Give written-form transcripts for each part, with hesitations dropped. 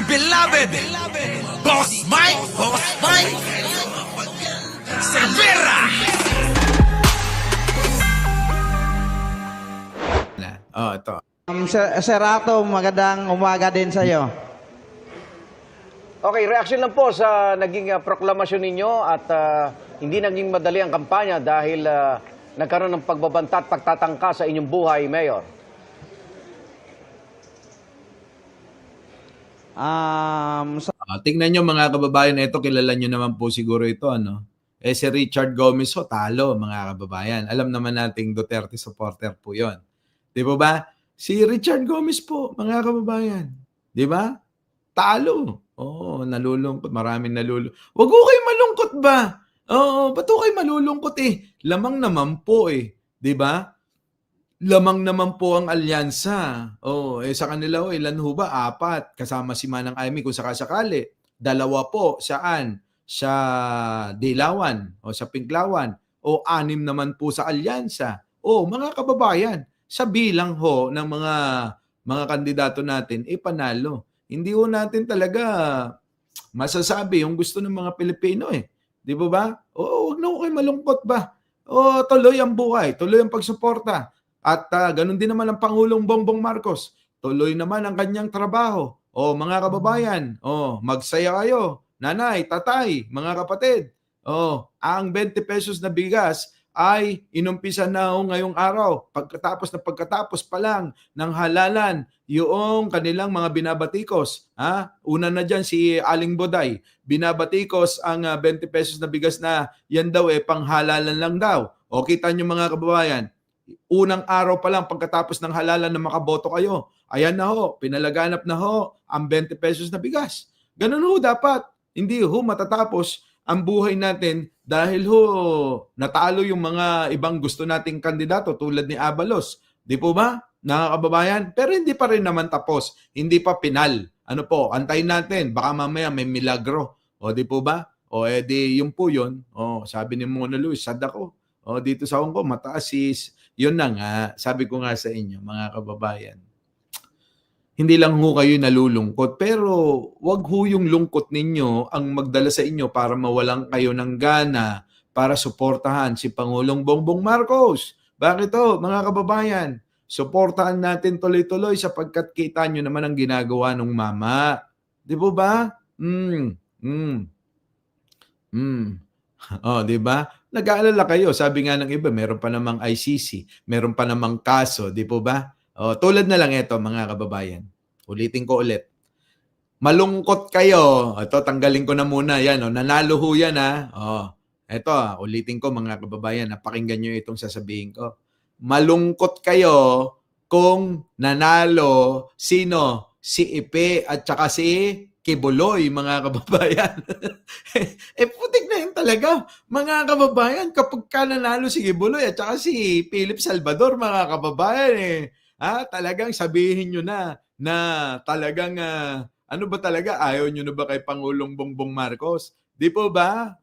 dear beloved, Boss Mike, Cervera. Oh, ito. Sir Rato, magandang umaga din sa iyo. Okay, reaction lang po sa naging proklamasyon ninyo at hindi naging madali ang kampanya dahil nagkaroon ng pagbabanta at pagtatangka sa inyong buhay, Mayor. Tingnan nyo mga kababayan, ito kilala nyo naman po siguro ito, ano? Si Richard Gomez ho, talo mga kababayan. Alam naman nating Duterte supporter po yon. Di ba? Si Richard Gomez po, mga kababayan. Di ba? Talo. Oo, nalulungkot. Maraming nalulungkot. Wag ko kayo malungkot ba? Oo, ba't ko kayo malulungkot eh? Lamang naman po eh. Di ba? Lamang naman po ang alyansa. Oh, sa kanila ilan ho ba? 4 kasama si Manang Amy kung sakasakali. 2 po saan? Sa Dilawan o sa Pinklawan o 6 naman po sa alyansa. Oh, mga kababayan, sa bilang ho ng mga kandidato natin panalo. Hindi ho natin talaga masasabi yung gusto ng mga Pilipino eh. Di ba? Oo, wag na ho kayo malungkot ba? O tuloy ang buhay, tuloy ang pagsuporta. At ganun din naman ang Pangulong Bongbong Marcos. Tuloy naman ang kanyang trabaho. O mga kababayan, magsaya kayo. Nanay, tatay, mga kapatid. Ang 20 pesos na bigas ay inumpisa na ngayong araw. Pagkatapos pa lang ng halalan yung kanilang mga binabatikos. Una na dyan si Aling Boday. Binabatikos ang 20 pesos na bigas na yan daw panghalalan lang daw. O kita nyo mga kababayan, unang araw pa lang pagkatapos ng halalan na makaboto kayo, ayan na ho, pinalaganap na ho ang 20 pesos na bigas. Ganun ho dapat. Hindi ho matatapos ang buhay natin dahil ho natalo yung mga ibang gusto nating kandidato tulad ni Abalos. Di po ba, nakakababayan? Pero hindi pa rin naman tapos. Hindi pa pinal. Ano po, antayin natin. Baka mamaya may milagro. O di po ba? O edi yung po yun. Sabi ni Mona Luis, sad ako. Dito sa Hong Kong, mataas is, yun na nga, sabi ko nga sa inyo, mga kababayan, hindi lang ho kayo nalulungkot, pero wag ho yung lungkot ninyo ang magdala sa inyo para mawalan kayo ng gana para suportahan si Pangulong Bongbong Marcos. Bakit to, mga kababayan? Suportahan natin tuloy-tuloy sapagkat kita nyo naman ang ginagawa ng mama. Di po ba? Di ba? Nag-aalala kayo. Sabi nga ng iba, meron pa namang ICC, meron pa namang kaso, di po ba? Tulad na lang ito, mga kababayan. Ulitin ko ulit. Malungkot kayo. Ito, tanggalin ko na muna. Yan, nanalo ho yan, Ito, ulitin ko, mga kababayan. Napakinggan nyo itong sasabihin ko. Malungkot kayo kung nanalo sino? Si Ipe at saka si Kibuloy, mga kababayan. Putik na yun talaga. Mga kababayan, kapag ka nanalo si Kibuloy at saka si Philip Salvador, mga kababayan, talagang sabihin nyo na talagang, ano ba talaga, ayaw nyo na ba kay Pangulong Bongbong Marcos? Di po ba?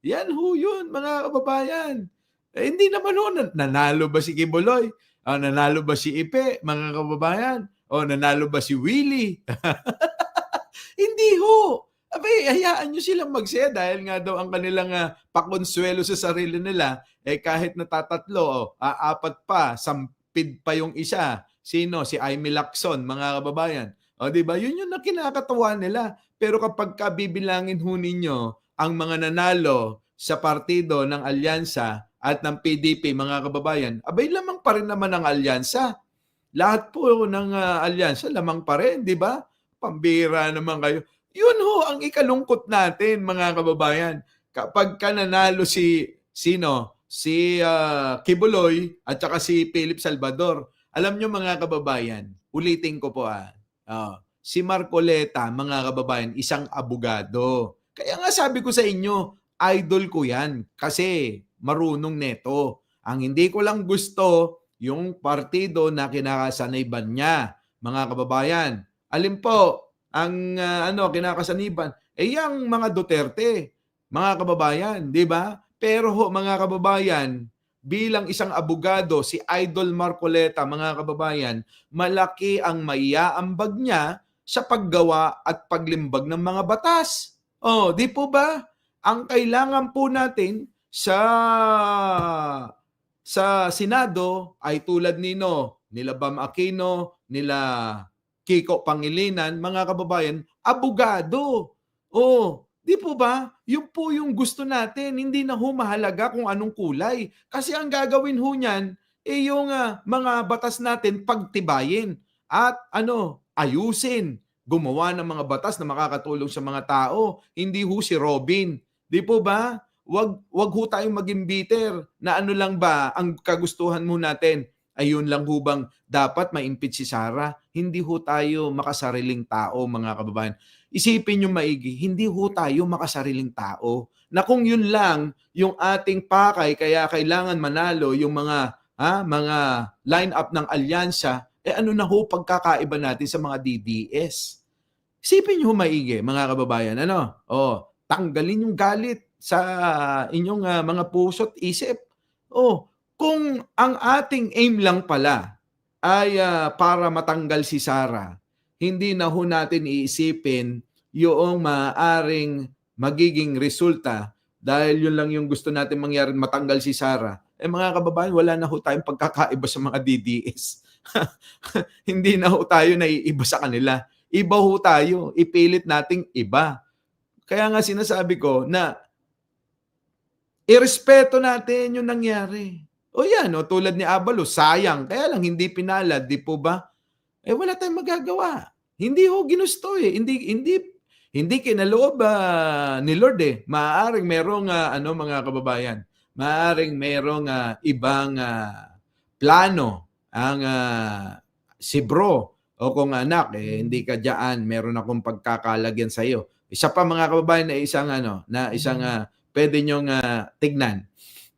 Yan ho yun, mga kababayan. Hindi naman ho, nanalo ba si Kibuloy? Nanalo ba si Ipe, mga kababayan? Nanalo ba si Willie? Hindi ho. Abay, hayaan nyo silang magsaya dahil nga daw ang kanilang pakonsuelo sa sarili nila, kahit natatatlo, 4 pa, sampid pa yung isa. Sino? Si Amy Lacson, mga kababayan. Di ba? Yun yung kinakatawa nila. Pero kapag bibilangin ho ninyo ang mga nanalo sa partido ng alyansa at ng PDP, mga kababayan, abay lamang pa rin naman ang alyansa. Lahat po ng alyansa, lamang pa rin, di ba? Pambira naman kayo. Yun ho ang ikalungkot natin, mga kababayan. Kapag nanalo si Kibuloy at saka si Philip Salvador. Alam nyo, mga kababayan, ulitin ko po si Marcoleta, mga kababayan, isang abogado. Kaya nga sabi ko sa inyo, idol ko yan kasi marunong neto. Ang hindi ko lang gusto, yung partido na kinakasaniban niya, mga kababayan. Alin po ang kinakasaniban? Yung mga Duterte, mga kababayan, di ba? Pero mga kababayan, bilang isang abogado, si Idol Marcoleta, mga kababayan, malaki ang maiaambag niya sa paggawa at paglimbag ng mga batas. Oh, di po ba? Ang kailangan po natin sa Senado ay tulad nila Bam Aquino, nila Kiko Pangilinan, mga kababayan, abogado. Oh, di po ba? Yun po yung gusto natin. Hindi na ho mahalaga kung anong kulay. Kasi ang gagawin ho niyan, yung mga batas natin pagtibayin at ayusin. Gumawa ng mga batas na makakatulong sa mga tao. Hindi ho si Robin. Di po ba? Wag ho tayong maging bitter na ano lang ba ang kagustuhan mo natin. Ayun lang ho bang dapat ma-impeach si Sara? Hindi ho tayo makasariling tao, mga kababayan. Isipin nyo maigi, hindi ho tayo makasariling tao. Na kung yun lang yung ating pakay, kaya kailangan manalo yung mga line-up ng alyansa, ano na ho pagkakaiba natin sa mga DDS? Isipin nyo maigi, mga kababayan, tanggalin yung galit sa inyong mga puso't isip. Kung ang ating aim lang pala ay para matanggal si Sara, hindi na ho natin iisipin yung maaaring magiging resulta dahil yun lang yung gusto natin mangyari, matanggal si Sara. Mga kababayan, wala na ho tayong pagkakaiba sa mga DDS. Hindi na ho tayo naiiba sa kanila. Iba ho tayo. Ipilit nating iba. Kaya nga sinasabi ko na irespeto natin yung nangyari. Yan, tulad ni Abalos, sayang. Kaya lang hindi pinalad, di po ba? Wala tayong magagawa. Hindi ho ginusto eh. Hindi kinaloob ni Lord eh. Maaaring merong mga kababayan. Maaaring merong ibang plano ang si bro o kung anak hindi ka diyan, meron akong pagkakalagyan sa iyo. Isa pa mga kababayan na isang pwede nyong tignan.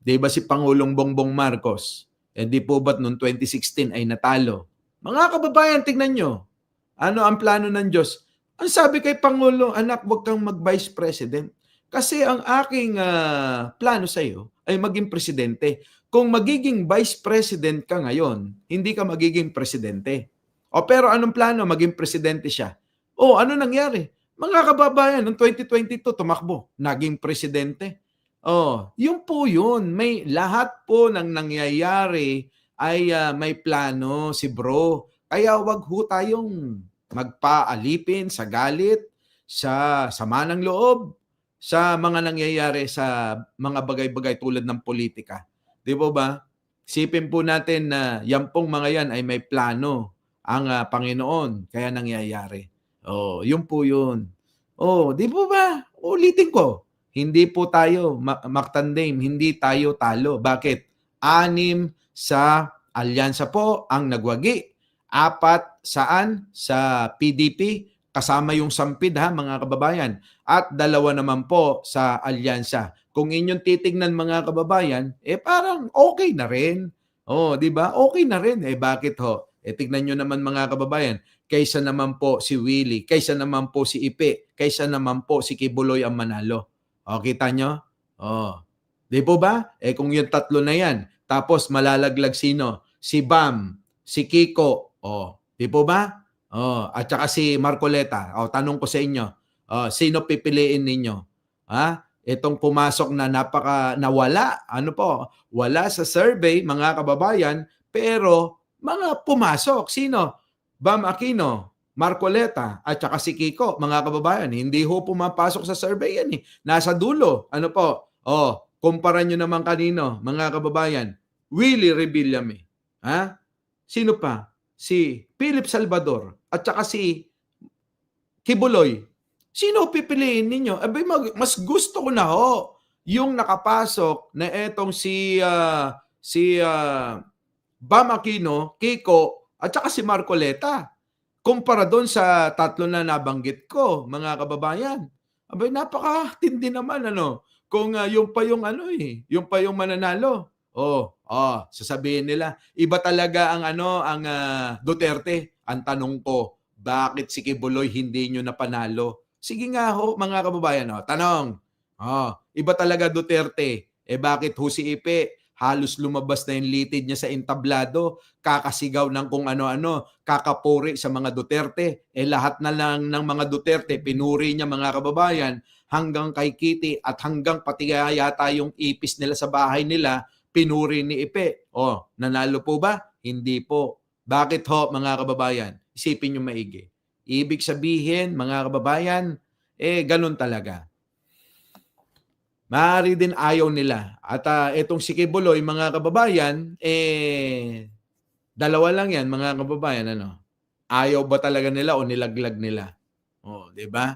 'Di ba si Pangulong Bongbong Marcos? Di po ba't noong 2016 ay natalo? Mga kababayan, tignan nyo. Ano ang plano ng Diyos? Ang sabi kay Pangulo, anak, huwag kang mag-vice president. Kasi ang aking plano sa iyo ay maging presidente. Kung magiging vice president ka ngayon, hindi ka magiging presidente. Pero anong plano? Maging presidente siya. Ano nangyari? Mga kababayan, noong 2022, tumakbo. Naging presidente. Yun po yun. May lahat po ng nangyayari ay may plano si bro. Kaya wag ho tayong magpaalipin sa galit, sa sama ng loob, sa mga nangyayari sa mga bagay-bagay tulad ng politika. Di ba ba? Sipin po natin na yan pong mga yan ay may plano ang Panginoon. Kaya nangyayari. Yun po yun. Di ba ba? Ulitin ko. Hindi po tayo magtandem, hindi tayo talo. Bakit? 6 sa alyansa po ang nagwagi. 4 saan? Sa PDP, kasama yung Sampid mga kababayan. At 2 naman po sa alyansa. Kung inyong titignan mga kababayan, parang okay na rin. Di ba? Okay na rin. Bakit ho? Tignan nyo naman mga kababayan, kaysa naman po si Willie, kaysa naman po si Ipe, kaysa naman po si Kibuloy ang manalo. Kita nyo? Di po ba? Kung yung 3 na yan, tapos malalaglag sino? Si Bam, si Kiko, di po ba? At saka si Marcoleta. Tanong ko sa inyo, sino pipiliin ninyo? Itong pumasok na nawala, wala sa survey, mga kababayan, pero mga pumasok. Sino? Bam Aquino, Marcoleta, at saka si Kiko, mga kababayan, hindi ho pumapasok sa survey yan eh. Nasa dulo. Kumpara nyo naman kanino, mga kababayan, Willie Revillame. Sino pa? Si Philip Salvador, at saka si Kibuloy. Sino pipiliin ninyo? Mas gusto ko na ho yung nakapasok na etong si Bam Aquino, Kiko, at saka si Marcoleta. Kumpara doon sa 3 na nabanggit ko, mga kababayan. Napakatindi naman kung yung pa yung yung pa yung mananalo. Sasabihin nila, iba talaga ang Duterte. Ang tanong ko, bakit si Kibuloy hindi nyo napanalo? Sige nga ho, mga kababayan, tanong. Iba talaga Duterte. Bakit ho si Ipe halos lumabas na yung litid niya sa entablado, kakasigaw ng kung ano-ano, kakapuri sa mga Duterte. Lahat na lang ng mga Duterte, pinuri niya mga kababayan, hanggang kay Kitty at hanggang pati yata yung ipis nila sa bahay nila, pinuri ni Ipe. Nanalo po ba? Hindi po. Bakit ho, mga kababayan? Isipin nyo maigi. Ibig sabihin, mga kababayan, ganun talaga. Maaari din ayaw nila. At itong si Kibuloy, mga kababayan, dalawa lang yan, mga kababayan. Ayaw ba talaga nila o nilaglag nila? Di ba?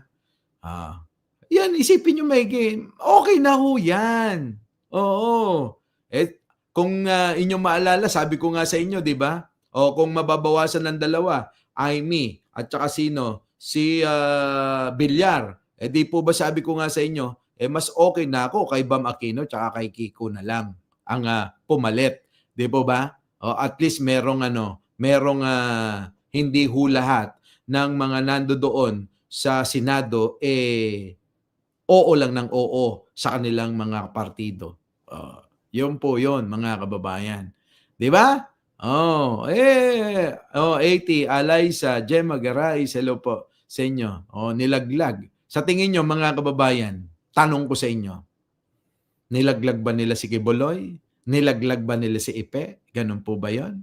Yan, isipin nyo maigi. Okay na ho yan. Oo. Kung inyong maalala, sabi ko nga sa inyo, di ba? Kung mababawasan ng dalawa, Aimee at saka sino? Si Villar. Di po ba sabi ko nga sa inyo, mas okay na ako kay Bam Aquino tsaka kay Kiko na lang ang pumalit. Di po ba? At least merong hindi ho lahat ng mga nandoon sa Senado oo lang ng oo sa kanilang mga partido. Yun po yun, mga kababayan. Di ba? 80, Alaysa, Gemma Garay, hello po sa inyo. Nilaglag. Sa tingin nyo, mga kababayan, tanong ko sa inyo, nilaglag ba nila si Kibuloy? Nilaglag ba nila si Ipe? Ganun po ba yun?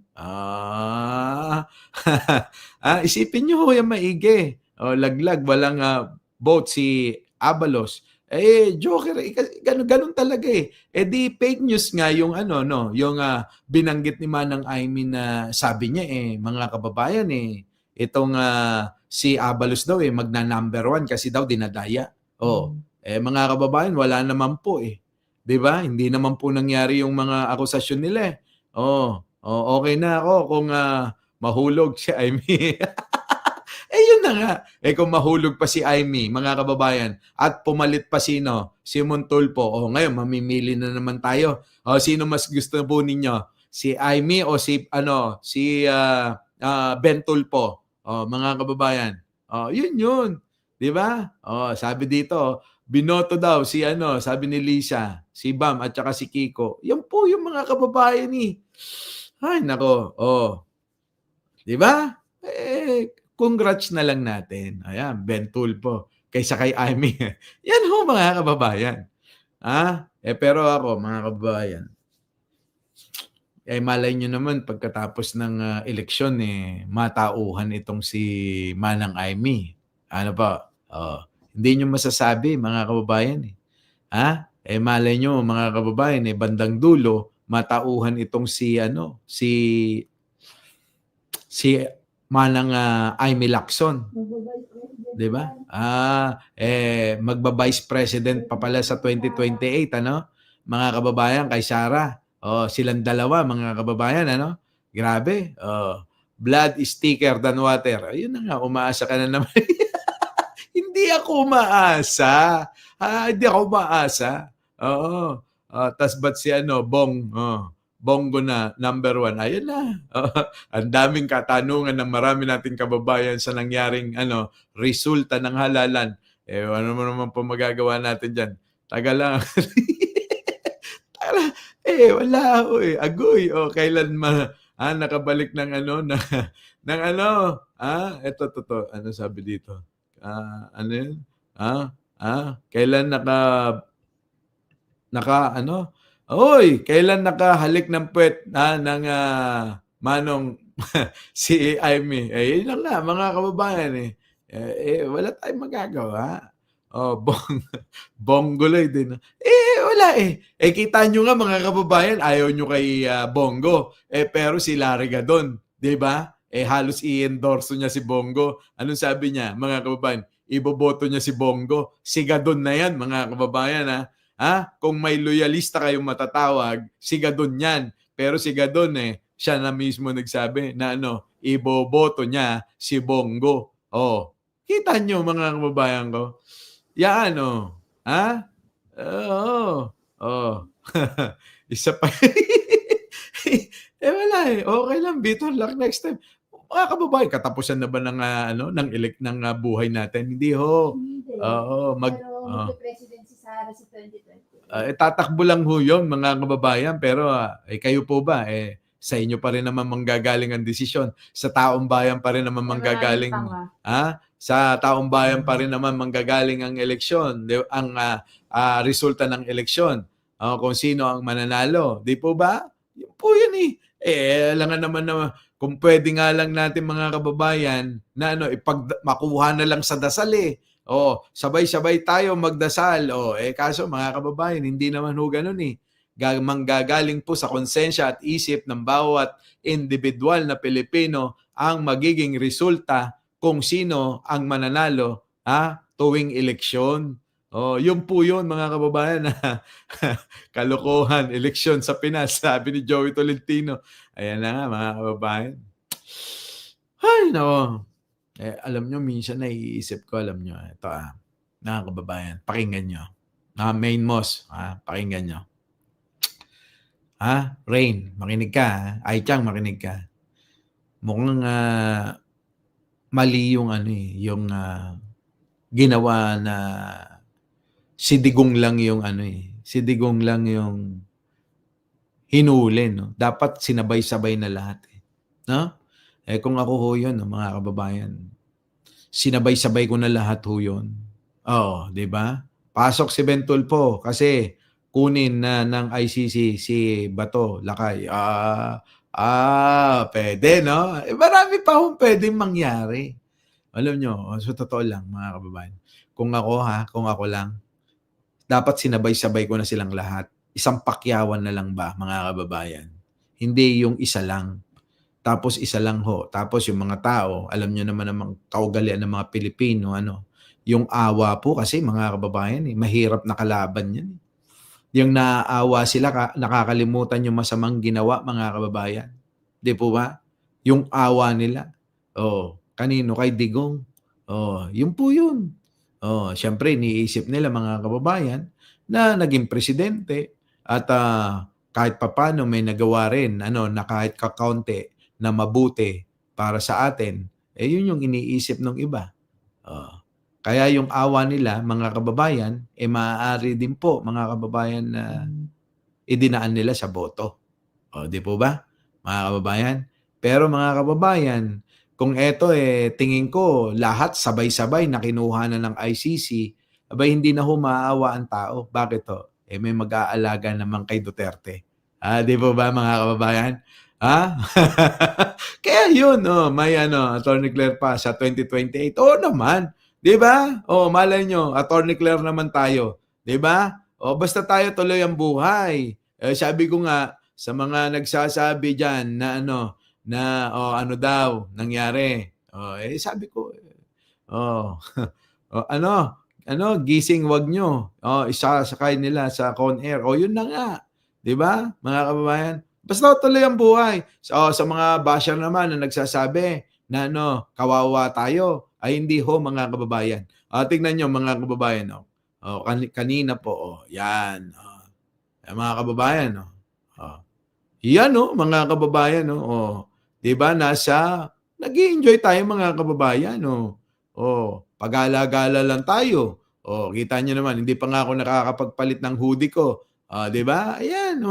Isipin nyo ho yung maigi. Laglag, walang vote si Abalos. Joker, ganun talaga di fake news nga yung yung binanggit ni Manang Aimee na sabi niya mga kababayan itong si Abalos daw magna-number 1 kasi daw dinadaya. Mga kababayan, wala naman po 'Di ba? Hindi naman po nangyari yung mga akusasyon nila okay na ako kung mahulog si Aimee. Yun na nga. Kung mahulog pa si Aimee, mga kababayan, at pumalit pa sino? Si Montulfo. Ngayon, mamimili na naman tayo. Sino mas gusto po ninyo? Si Aimee o si Ben Tulfo? Mga kababayan. Yun. Di ba? Sabi dito, binoto daw si sabi ni Lisa, si Bam at saka si Kiko. Yan po yung mga kababayan Ay, nako. Di ba? Congrats na lang natin. Ayan, Ben Tulfo kaysa kay Aimee. Yan ho, mga kababayan. Pero ako, mga kababayan, malay nyo naman pagkatapos ng eleksyon, matauhan itong si Manang Aimee. Ano pa? Hindi nyo masasabi, mga kababayan. Malay nyo, mga kababayan, bandang dulo, matauhan itong si Manang Aimee Lacson. 'Di ba? Magba-vice president pa pala sa 2028, Mga kababayan, kay Sara. Silang dalawa, mga kababayan, Grabe. Blood is thicker than water. Ayun na nga, umaasa ka na naman. Hindi ako umaasa. Hindi ako umaasa. Tas ba't si Bongo na number 1. Ayun na. Ang daming katanungan ng marami nating kababayan sa nangyaring resulta ng halalan. Ano mo naman po magagawa natin dyan? Taga lang. Wala ako Agoy. Kailan nakabalik ng ito. Ano sabi dito? Ano yun? Kailan kailan nakahalik ng puwet ng manong si Aimee? Yun lang na, mga kababayan wala tayong magagawa. Bonggoloy din. Wala kita nyo nga, mga kababayan, ayaw nyo kay Bongo. Pero si Larry Gadon, di ba? Halos i-endorso niya si Bongo. Anong sabi niya, mga kababayan? Iboboto niya si Bongo. Si Gadon na yan, mga kababayan, kung may loyalista kayong matatawag, si Gadon yan. Pero si Gadon siya na mismo nagsabi na iboboto niya si Bongo. Kita nyo, mga kababayan ko. Yan Isa pa. Wala okay lang, bitter luck next time. Mga kababayan, katapusan na ba ng buhay natin? Hindi ho. Hindi. Oo, Pero magpe-president si Sara sa 2020. tatakbo lang ho yun, mga kababayan. Pero kayo po ba, sa inyo pa rin naman manggagaling ang desisyon. Sa taong bayan pa rin naman manggagaling, sa taong bayan pa rin naman manggagaling ang eleksyon, ang resulta ng eleksyon. Kung sino ang mananalo. Di po ba? Yun po yun eh. Alangan naman na kung pwede nga lang natin mga kababayan na makuha na lang sa dasal eh. Sabay-sabay tayo magdasal. Kaso mga kababayan, hindi naman ho ganun eh. Manggagaling po sa konsensya at isip ng bawat individual na Pilipino ang magiging resulta kung sino ang mananalo tuwing eleksyon. Yun po yun mga kababayan. Kalokohan, eleksyon sa Pinas, sabi ni Joey Tolentino. Ayan na nga mga kababayan. Ay, no. Alam nyo, minsan naiisip ko, alam nyo, ito mga kababayan, pakinggan nyo. Main Moss, pakinggan nyo. Rain, makinig ka. Ai Chang, makinig ka. Mukhang mali yung yung ginawa na si Digong lang yung si Digong lang yung hinuli, no? Dapat sinabay-sabay na lahat, no? Kung ako ho yun, no, mga kababayan, sinabay-sabay ko na lahat ho yun. Di ba? Pasok si Ben Tulfo kasi kunin na ng ICC si Bato, Lakay. Pwede, no? Marami pa hong pwedeng mangyari. Alam nyo, so totoo lang, mga kababayan. Kung ako lang, dapat sinabay-sabay ko na silang lahat. Isang pakyawan na lang ba, mga kababayan? Hindi yung isa lang. Tapos isa lang ho. Tapos yung mga tao, alam nyo naman ang kaugalian ng mga Pilipino, yung awa po kasi, mga kababayan, mahirap na kalaban yan. Yung naaawa sila, nakakalimutan yung masamang ginawa, mga kababayan. Di po ba? Yung awa nila. Kanino? Kay Digong. Yun po yun. Siyempre, iniisip nila mga kababayan na naging presidente at kahit papano may nagawa rin na kahit kakaunti na mabuti para sa atin, yun yung iniisip ng iba. Kaya yung awa nila, mga kababayan, maaari din po, mga kababayan, na idinaan nila sa boto. Di po ba, mga kababayan? Pero mga kababayan, kung eto tingin ko lahat sabay-sabay na kinuha na ng ICC, hindi na humaawa ang tao. Bakit to? May mag-aalaga naman kay Duterte. Di po ba mga kababayan? Kaya yun, may Attorney Claire pa sa 2028. Naman. Di ba? Malay nyo, Attorney Claire naman tayo. Di ba? Basta tayo tuloy ang buhay. Sabi ko nga sa mga nagsasabi dyan na ano daw nangyari. Sabi ko gising wag nyo. Isasakay nila sa Con Air. Yun na nga. 'Di ba? Mga kababayan, basta tuloy ang buhay. Sa mga basher naman na nagsasabi na kawawa tayo, ay hindi ho mga kababayan. Tingnan nyo mga kababayan. Kanina po. Yan. Mga kababayan. Yan mga kababayan. Diba? Nag-i-enjoy tayo mga kababayan. Pag-alagala lang tayo. Kita nyo naman, hindi pa nga ako nakakapagpalit ng hoodie ko. Diba? Ayan.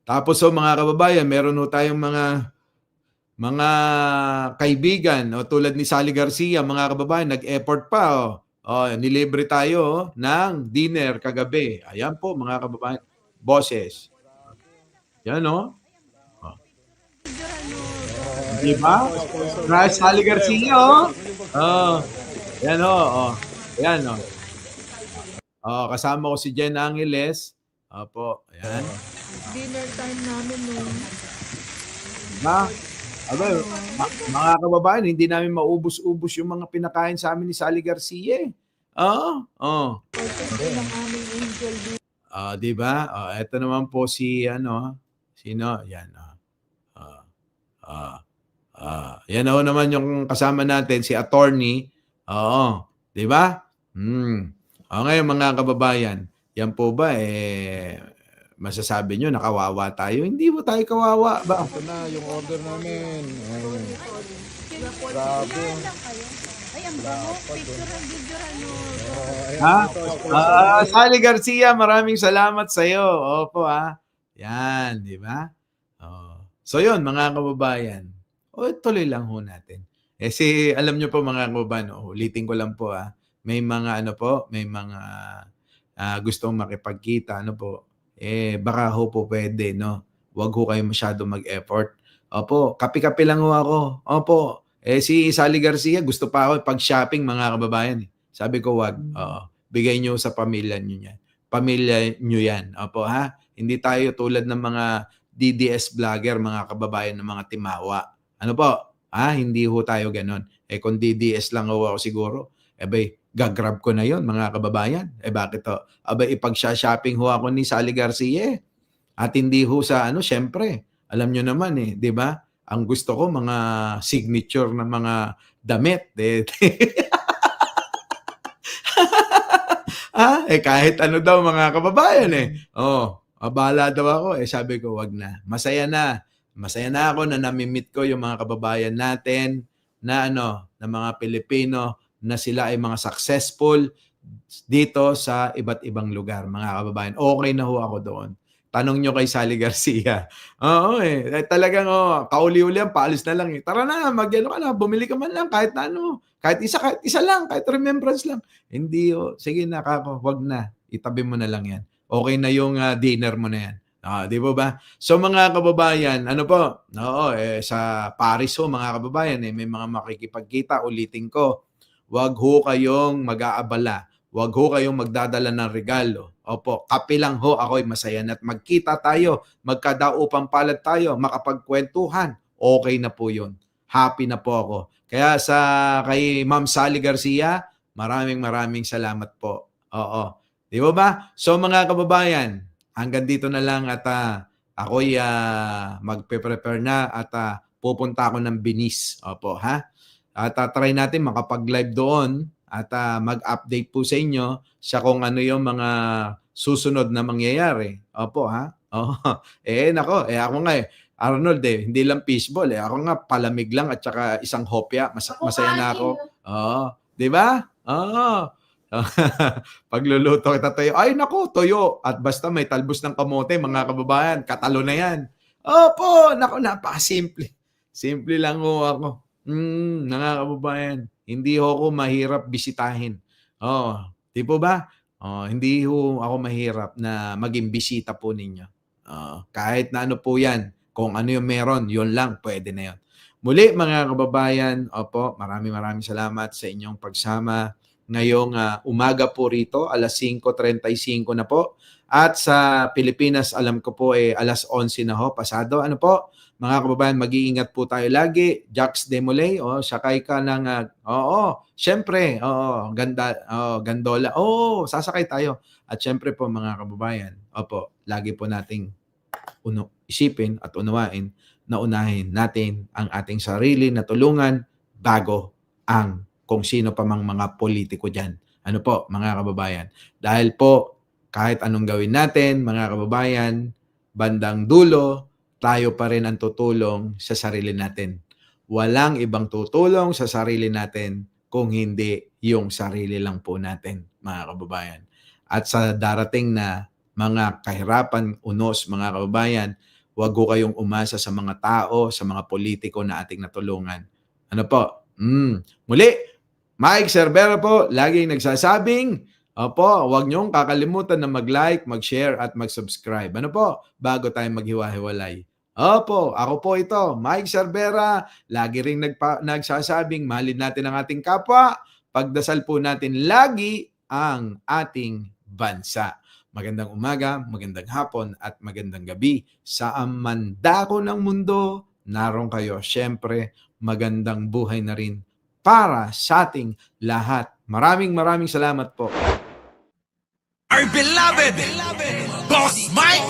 Tapos mga kababayan, meron tayong mga kaibigan tulad ni Sally Garcia, mga kababayan, nag-effort pa. Nilibre tayo ng dinner kagabi. Ayan po mga kababayan. Boses. Yan diba? Sally Garcia Yan Yan kasama ko si Jen Angeles. Opo. Ayan. Dinner time namin Diba? Mga kababayan, hindi namin maubos-ubos yung mga pinakain sa amin ni Sally Garcia. Diba? Ito naman po si sino? Yan. Yan naman yung kasama natin, si attorney. Diba? Ngayon mga kababayan, yan po ba masasabi nyo nakawawa tayo? Hindi mo tayo kawawa ba? Ito na yung order namin. Grabe. ang bango. Picture ang video ano. Ha? Sally Garcia, maraming salamat sa iyo. Opo, ha. Yan, di ba? Oh. So yun, mga kababayan. Tuloy lang ho natin. Alam nyo po mga kababayan, ulitin ko lang po, ha. May mga may mga gustong makipagkita, baka ho po pwede, no? Huwag ho kayo masyado mag-effort. Opo, kape-kape lang ho ako. Opo, si Sally Garcia, gusto pa ako pag-shopping, mga kababayan. Sabi ko, wag. Bigay nyo sa pamilya nyo yan. Pamilya nyo yan. Opo, ha? Hindi tayo tulad ng mga DDS vlogger, mga kababayan, ng mga timawa. Ano po? Hindi ho tayo ganon. Kung DDS lang ho ako siguro, gagrab ko na yon mga kababayan. Bakit to? Ipag-shopping ho ako ni Sally Garcia. At hindi ho sa syempre, alam nyo naman di ba? Ang gusto ko, mga signature na mga damit. Kahit ano daw mga kababayan bahala daw ako. Sabi ko, wag na. Masaya na. Masaya na ako na nami-meet ko yung mga kababayan natin na na mga Pilipino na sila ay mga successful dito sa iba't ibang lugar, mga kababayan. Okay na ho ako doon. Tanong nyo kay Sally Garcia. Oo talagang kauli-uli yan, paalis na lang Tara na, ka na, bumili ka man lang kahit na kahit isa lang, kahit remembrance lang. Hindi sige na kako, wag na. Itabi mo na lang yan. Okay na yung dinner mo na yan. Di ba? So mga kababayan, sa Paris mga kababayan, may mga makikipagkita, ulitin ko. Wag ho kayong mag-aabala. Wag ho kayong magdadala ng regalo. Opo, kape lang ho, ako'y masaya na at magkita tayo, magkadaupang palad tayo, makapagkwentuhan. Okay na po yun. Happy na po ako. Kaya kay Ma'am Sally Garcia, maraming salamat po. Di ba? So mga kababayan, hanggang dito na lang at ako'y magpe-prepare na at pupunta ako ng Binis. Opo, ha? At try natin makapag-live doon at mag-update po sa inyo sa kung ano yung mga susunod na mangyayari. Opo, ha? Nako, ako nga Arnold hindi lang fishball ako nga palamig lang at saka isang hopya. Masaya na ako. Di ba? Pagluluto kita toyo. Ay nako, toyo. At basta may talbos ng kamote, mga kababayan, katalo na yan. Opo, nako, napaka-simple. Simple lang ho ako. Mga kababayan, hindi ho ako mahirap bisitahin. Di po ba? Hindi ho ako mahirap na maging bisita po ninyo. Kahit na ano po yan, kung ano yung meron, yun lang, pwede na yun. Muli mga kababayan, maraming salamat sa inyong pagsama ngayong umaga po rito, alas 5:35 na po. At sa Pilipinas, alam ko po alas 11 na ho, pasado. Mga kababayan, mag-iingat po tayo lagi. Jax Demolay, sakay ka ng, syempre, gandola. Sasakay tayo. At syempre po mga kababayan, lagi po nating isipin at unawain na unahin natin ang ating sarili na tulungan bago ang kung sino pa mang mga politiko dyan. Mga kababayan? Dahil po, kahit anong gawin natin, mga kababayan, bandang dulo, tayo pa rin ang tutulong sa sarili natin. Walang ibang tutulong sa sarili natin kung hindi yung sarili lang po natin, mga kababayan. At sa darating na mga kahirapan, unos, mga kababayan, huwag ko kayong umasa sa mga tao, sa mga politiko na ating natulungan. Muli, Mike Cervera po, laging nagsasabing, huwag niyong kakalimutan na mag-like, mag-share at mag-subscribe. Bago tayo maghiwa-hiwalay. Ako po ito, Mike Cervera, lagi ring nagsasabing, mahalin natin ang ating kapwa, pagdasal po natin lagi ang ating bansa. Magandang umaga, magandang hapon at magandang gabi. Saan man dako ng mundo, naroon kayo. Siyempre, magandang buhay na rin para sa ating lahat. Maraming salamat po. Our beloved Boss Mike,